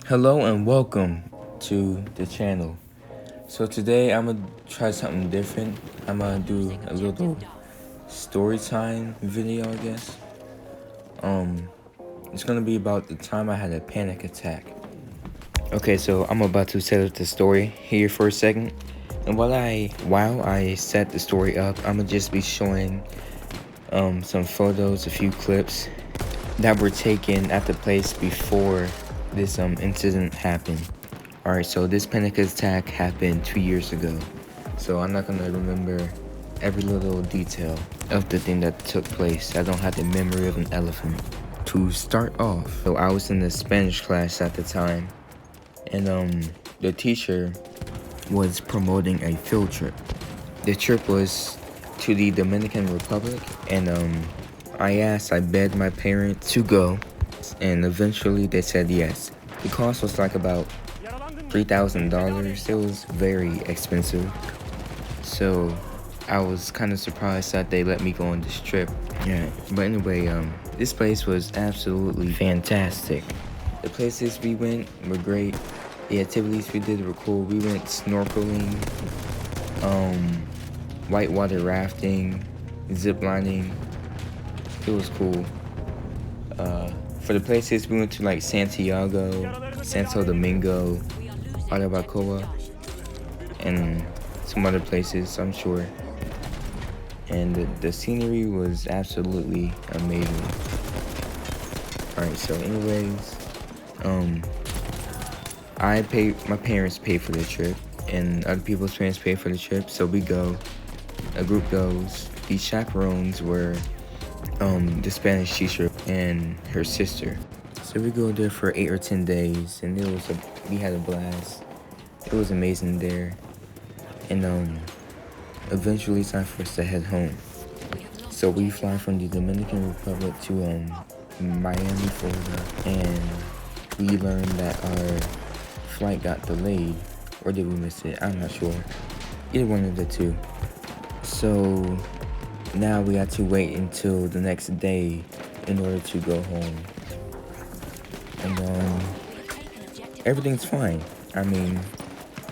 Hello and welcome to the channel. So today I'm gonna try something different. I'm gonna do a little story time video, I guess. It's gonna be about the time I had a panic attack. Okay, so I'm about to set up the story here for a second. And while I set the story up, I'm gonna just be showing some photos, a few clips that were taken at the place before this incident happened. Alright, so this panic attack happened 2 years ago. So I'm not gonna remember every little detail of the thing that took place. I don't have the memory of an elephant. To start off, so I was in the Spanish class at the time, and the teacher was promoting a field trip. The trip was to the Dominican Republic, and I begged my parents to go, and eventually they said yes. The cost was like about $3,000. It was very expensive. So I was kind of surprised that they let me go on this trip. Yeah, but anyway, this place was absolutely fantastic. The places we went were great. The activities we did were cool. We went snorkeling, whitewater rafting, zip lining. It was cool. For the places we went to, like Santiago, Santo Domingo, Arabacoa, and some other places, I'm sure. And the scenery was absolutely amazing. Alright, so anyways, my parents paid for the trip, and other people's parents paid for the trip, so we go, a group goes. The chaperones were the Spanish teacher and her sister. So we go there for 8 or 10 days, and we had a blast. It was amazing there. And eventually it's time for us to head home. So we fly from the Dominican Republic to Miami, Florida, and we learned that our flight got delayed, or did we miss it? I'm not sure. Either one of the two. So now we had to wait until the next day in order to go home. And everything's fine. I mean,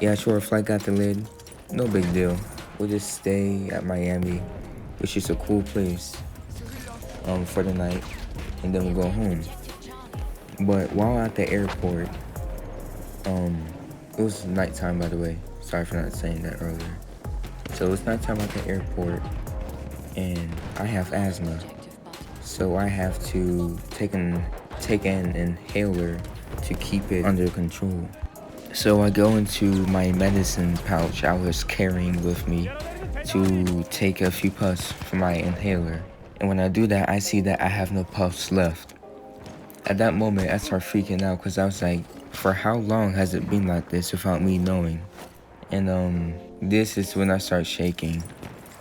yeah, sure, flight got delayed. No big deal. We'll just stay at Miami, which is a cool place, for the night, and then we'll go home. But while at the airport, it was nighttime, by the way. Sorry for not saying that earlier. So it was nighttime at the airport, and I have asthma, so I have to take an inhaler to keep it under control. So I go into my medicine pouch I was carrying with me to take a few puffs from my inhaler. And when I do that, I see that I have no puffs left. At that moment, I start freaking out because I was like, for how long has it been like this without me knowing? And this is when I start shaking.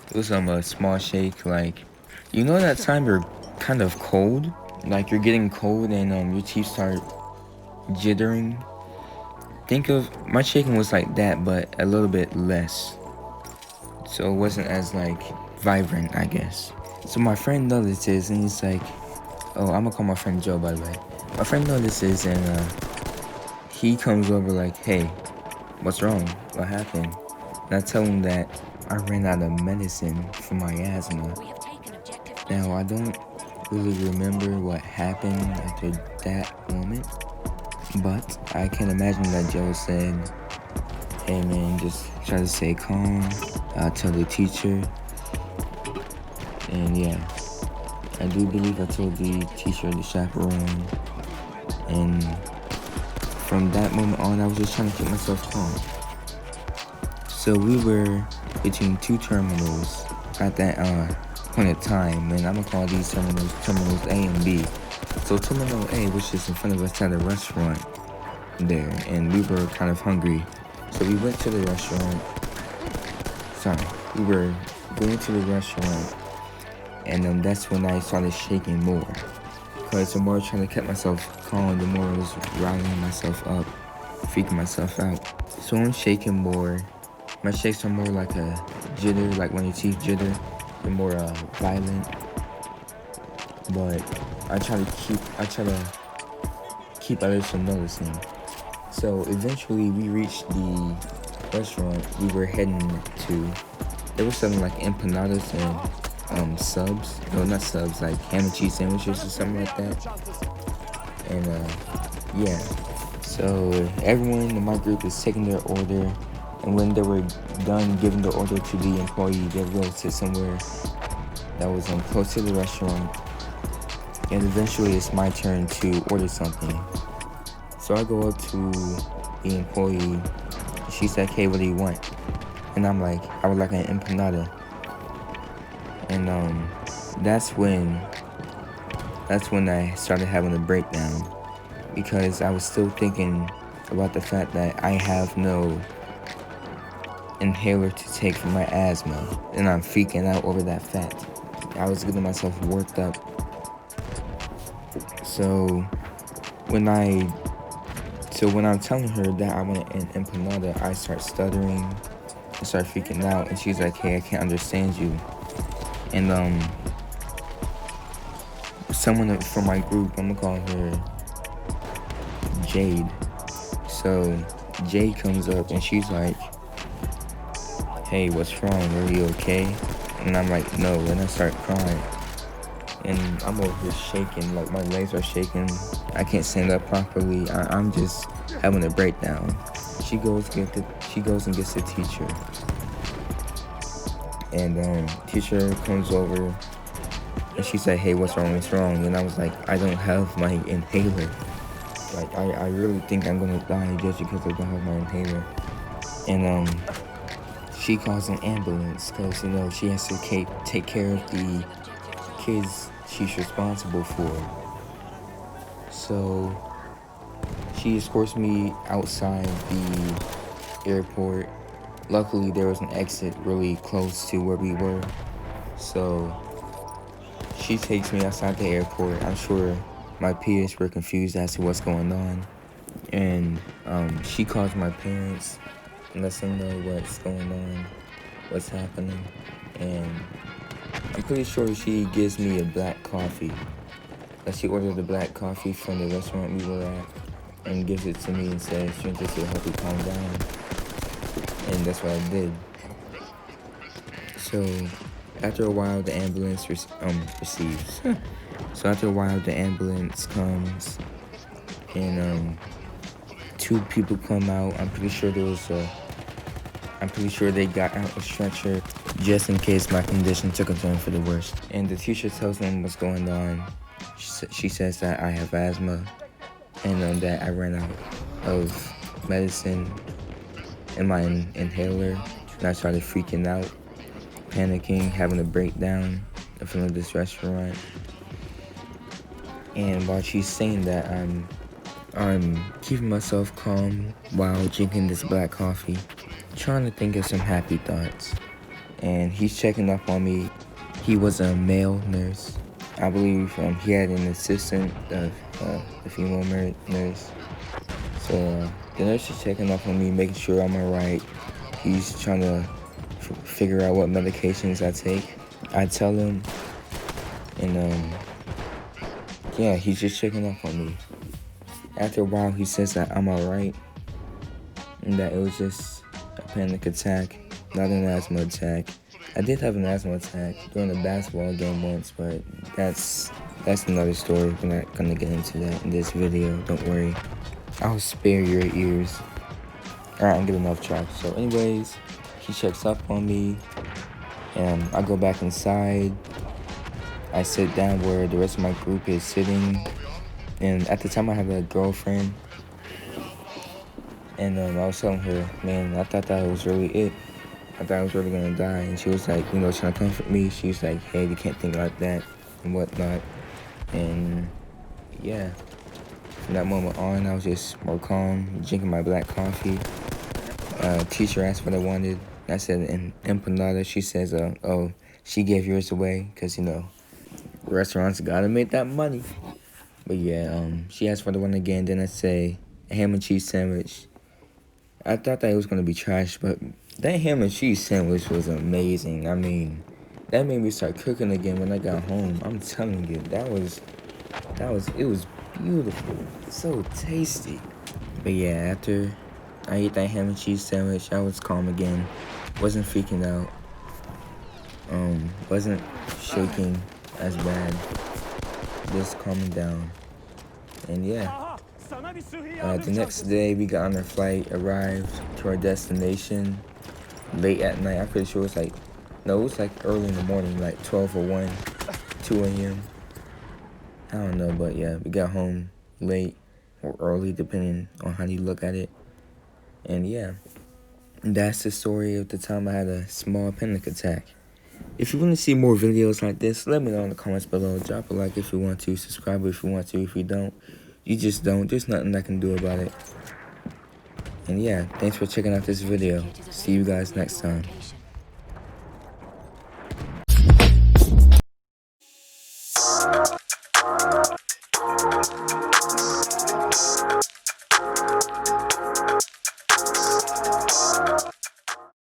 It was a small shake, like, you know that time you're kind of cold? Like you're getting cold and your teeth start jittering? Think of, my shaking was like that, but a little bit less. So it wasn't as like vibrant, I guess. So my friend notices and he's like, oh, I'm gonna call my friend Joe, by the way. My friend notices and he comes over like, hey, what's wrong? What happened? And I tell him that I ran out of medicine for my asthma. Now, I don't really remember what happened after that moment, but I can imagine that Joe said, hey man, just try to stay calm, tell the teacher. And yeah, I do believe I told the teacher, the chaperone, and from that moment on, I was just trying to keep myself calm. So we were between two terminals at that point of time, and I'm gonna call these terminals A and B. So Terminal A, which is in front of us, had a restaurant there, and we were kind of hungry. So we went to the restaurant. We were going to the restaurant, and that's when I started shaking more. Because the more I was trying to keep myself calm, the more I was riling myself up, freaking myself out. So I'm shaking more. My shakes are more like a jitter, like when your teeth jitter. They're more violent. But I try to keep others from noticing. So eventually we reached the restaurant we were heading to. There was something like empanadas and subs. No, not subs, like ham and cheese sandwiches or something like that. And yeah. So everyone in my group is taking their order, and when they were done giving the order to the employee, they would go to somewhere that was close to the restaurant. And eventually it's my turn to order something. So I go up to the employee. She's like, "Hey, what do you want?" And I'm like, "I would like an empanada." And that's when I started having a breakdown, because I was still thinking about the fact that I have no inhaler to take for my asthma, and I'm freaking out over that fact. I was getting myself worked up. So when I'm telling her that I want an empanada, I start stuttering, I start freaking out, and she's like, "Hey, I can't understand you." And someone from my group, I'm gonna call her Jade. So Jade comes up and she's like, "Hey, what's wrong? Are you okay?" And I'm like, "No," and I start crying. And I'm over here shaking, like my legs are shaking. I can't stand up properly. I'm just having a breakdown. She goes and gets the teacher. And teacher comes over and she's like, "Hey, what's wrong? What's wrong?" And I was like, "I don't have my inhaler. Like, I really think I'm gonna die just because I don't have my inhaler." And she calls an ambulance because she has to take care of the kids she's responsible for. So she escorts me outside the airport. Luckily, there was an exit really close to where we were. So she takes me outside the airport. I'm sure my peers were confused as to what's going on. And she calls my parents and lets them know what's going on, what's happening. And I'm pretty sure she gives me a black coffee. Like, she ordered the black coffee from the restaurant we were at and gives it to me and says, "Drink this to help you calm down." And that's what I did. So after a while, the ambulance receives. So after a while, the ambulance comes, and two people come out. I'm pretty sure they got out a stretcher just in case my condition took a turn for the worst. And the teacher tells them what's going on. She says that I have asthma, and that I ran out of medicine and my inhaler. And I started freaking out, panicking, having a breakdown in front of this restaurant. And while she's saying that, I'm keeping myself calm while drinking this black coffee, trying to think of some happy thoughts. And he's checking up on me. He was a male nurse. I believe he had an assistant, a female nurse. So the nurse is checking up on me, making sure I'm alright. He's trying to figure out what medications I take. I tell him, and yeah, he's just checking up on me. After a while, he says that I'm alright, and that it was just a panic attack, not an asthma attack. I did have an asthma attack during a basketball game once, but that's another story. We're not gonna get into that in this video, don't worry. I'll spare your ears. Alright, I'm getting off track. So anyways, he checks up on me, and I go back inside. I sit down where the rest of my group is sitting, and at the time I had a girlfriend, and I was telling her, man, I thought that was really it. I thought I was really gonna die, and she was like, trying to comfort me. She was like, "Hey, you can't think like that," and whatnot. And yeah, from that moment on, I was just more calm, drinking my black coffee. Teacher asked what I wanted. I said an empanada. She says, "Oh, she gave yours away because restaurants gotta make that money." But yeah, she asked what I wanted again. Then I say a ham and cheese sandwich. I thought that it was gonna be trash, but that ham and cheese sandwich was amazing. I mean, that made me start cooking again when I got home. I'm telling you, it was beautiful. So tasty. But yeah, after I ate that ham and cheese sandwich, I was calm again. Wasn't freaking out. Wasn't shaking as bad. Just calming down. And yeah. The next day, we got on our flight, arrived to our destination late at night. I'm pretty sure it was like early in the morning, like 12 or 1, 2 a.m. I don't know, but yeah, we got home late or early, depending on how you look at it. And yeah, that's the story of the time I had a small panic attack. If you want to see more videos like this, let me know in the comments below. Drop a like if you want to, subscribe if you want to. If you don't, you just don't. There's nothing I can do about it. And yeah, thanks for checking out this video. See you guys next time.